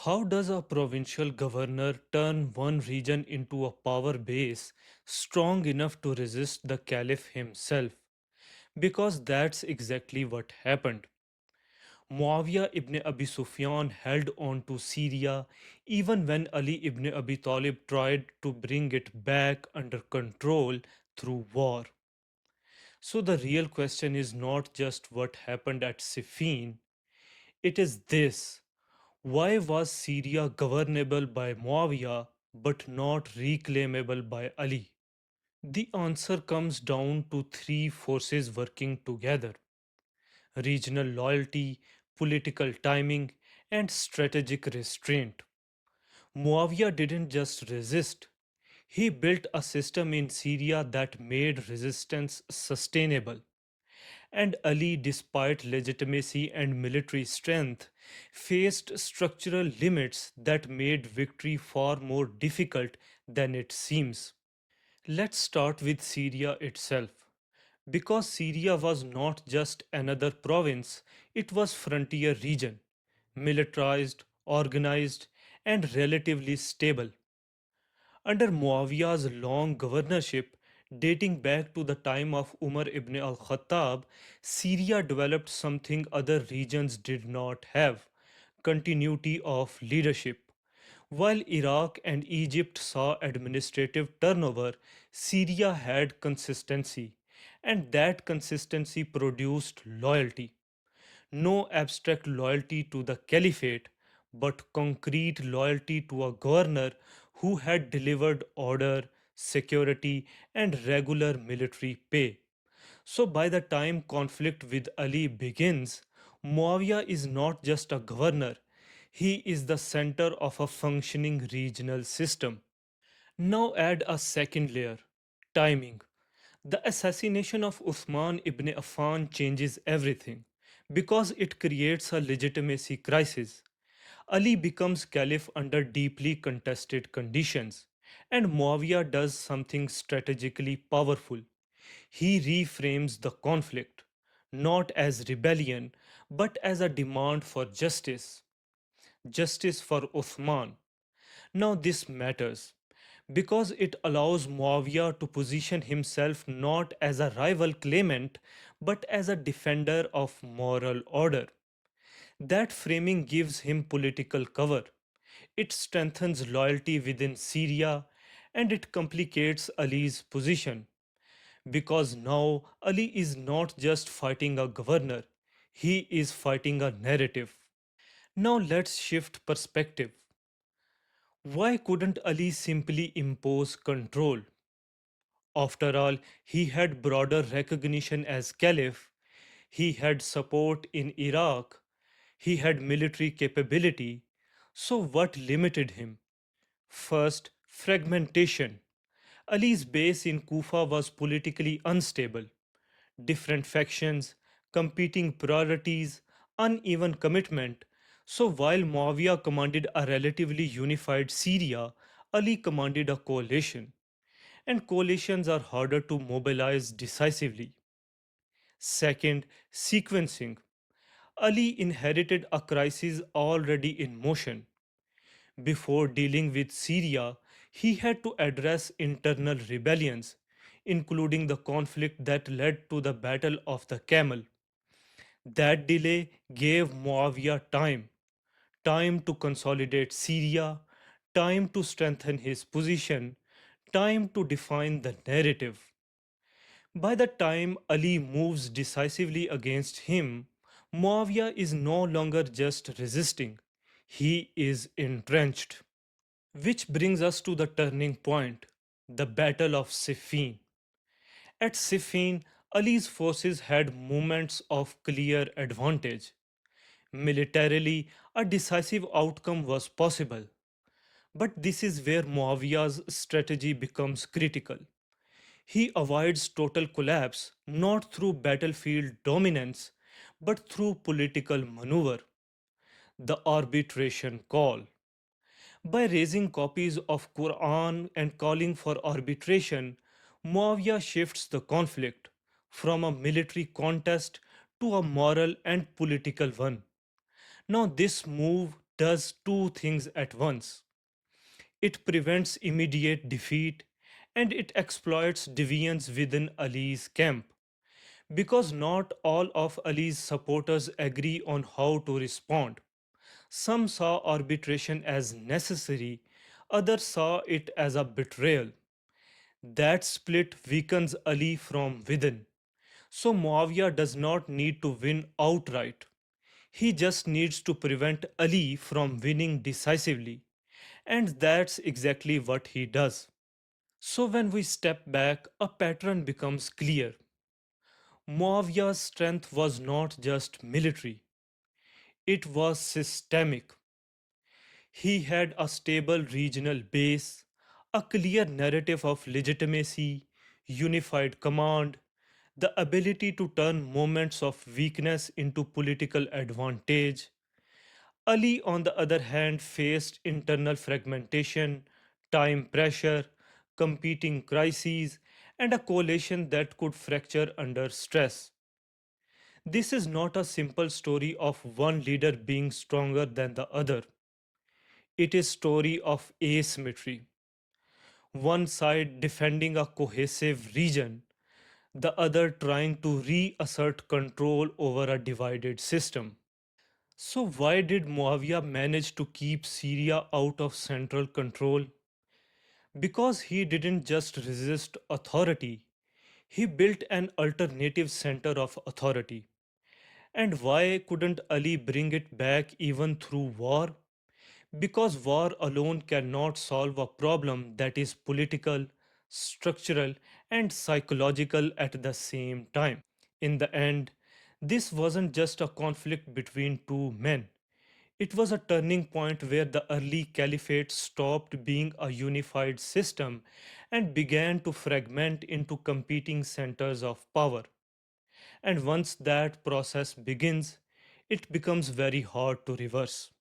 How does a provincial governor turn one region into a power base strong enough to resist the Caliph himself? Because that's exactly what happened. Muawiya ibn Abi Sufyan held on to Syria even when Ali ibn Abi Talib tried to bring it back under control through war. So the real question is not just what happened at Siffin, it is this: why was Syria governable by Muawiyah but not reclaimable by Ali? The answer comes down to three forces working together: regional loyalty, political timing, and strategic restraint. Muawiyah didn't just resist, he built a system in Syria that made resistance sustainable. And Ali, despite legitimacy and military strength, faced structural limits that made victory far more difficult than it seems. Let's start with Syria itself. Because Syria was not just another province, it was frontier region, militarized, organized, and relatively stable. Under Muawiyah's long governorship, dating back to the time of Umar ibn al Khattab, Syria developed something other regions did not have: continuity of leadership. While Iraq and Egypt saw administrative turnover, Syria had consistency, and that consistency produced loyalty. No abstract loyalty to the caliphate, but concrete loyalty to a governor who had delivered order, security, and regular military pay. So by the time conflict with Ali begins, Muawiyah is not just a governor, he is the center of a functioning regional system. Now add a second layer: timing. The assassination of Uthman ibn Affan changes everything because it creates a legitimacy crisis. Ali becomes caliph under deeply contested conditions, and Muawiyah does something strategically powerful. He reframes the conflict not as rebellion but as a demand for justice, justice for Uthman. Now, this matters because it allows Muawiyah to position himself not as a rival claimant but as a defender of moral order. That framing gives him political cover. It strengthens loyalty within Syria and it complicates Ali's position because now Ali is not just fighting a governor, he is fighting a narrative. Now let's shift perspective. Why couldn't Ali simply impose control? After all, he had broader recognition as caliph, he had support in Iraq, he had military capability. So, what limited him? First, fragmentation. Ali's base in Kufa was politically unstable. Different factions, competing priorities, uneven commitment. So while Muawiyah commanded a relatively unified Syria, Ali commanded a coalition. And coalitions are harder to mobilize decisively. Second, sequencing. Ali inherited a crisis already in motion. Before dealing with Syria, he had to address internal rebellions, including the conflict that led to the Battle of the Camel. That delay gave Muawiyah time to consolidate Syria, time to strengthen his position, time to define the narrative. By the time Ali moves decisively against him, Muawiyah is no longer just resisting, he is entrenched. Which brings us to the turning point: the Battle of Siffin. At Siffin, Ali's forces had moments of clear advantage. Militarily, a decisive outcome was possible. But this is where Muawiyah's strategy becomes critical. He avoids total collapse not through battlefield dominance, but through political maneuver, the arbitration call. By raising copies of Quran and calling for arbitration, Muawiyah shifts the conflict from a military contest to a moral and political one. Now, this move does two things at once. It prevents immediate defeat and it exploits deviance within Ali's camp. Because not all of Ali's supporters agree on how to respond. Some saw arbitration as necessary, others saw it as a betrayal. That split weakens Ali from within. So Muawiyah does not need to win outright. He just needs to prevent Ali from winning decisively. And that's exactly what he does. So when we step back, a pattern becomes clear. Muawiyah's strength was not just military, it was systemic. He had a stable regional base, a clear narrative of legitimacy, unified command, the ability to turn moments of weakness into political advantage. Ali, on the other hand, faced internal fragmentation, time pressure, competing crises, and a coalition that could fracture under stress. This is not a simple story of one leader being stronger than the other. It is story of asymmetry. One side defending a cohesive region, the other trying to reassert control over a divided system. So why did Muawiyah manage to keep Syria out of central control? Because he didn't just resist authority, he built an alternative center of authority. And why couldn't Ali bring it back even through war? Because war alone cannot solve a problem that is political, structural, and psychological at the same time. In the end, this wasn't just a conflict between two men. It was a turning point where the early caliphate stopped being a unified system and began to fragment into competing centers of power. And once that process begins, it becomes very hard to reverse.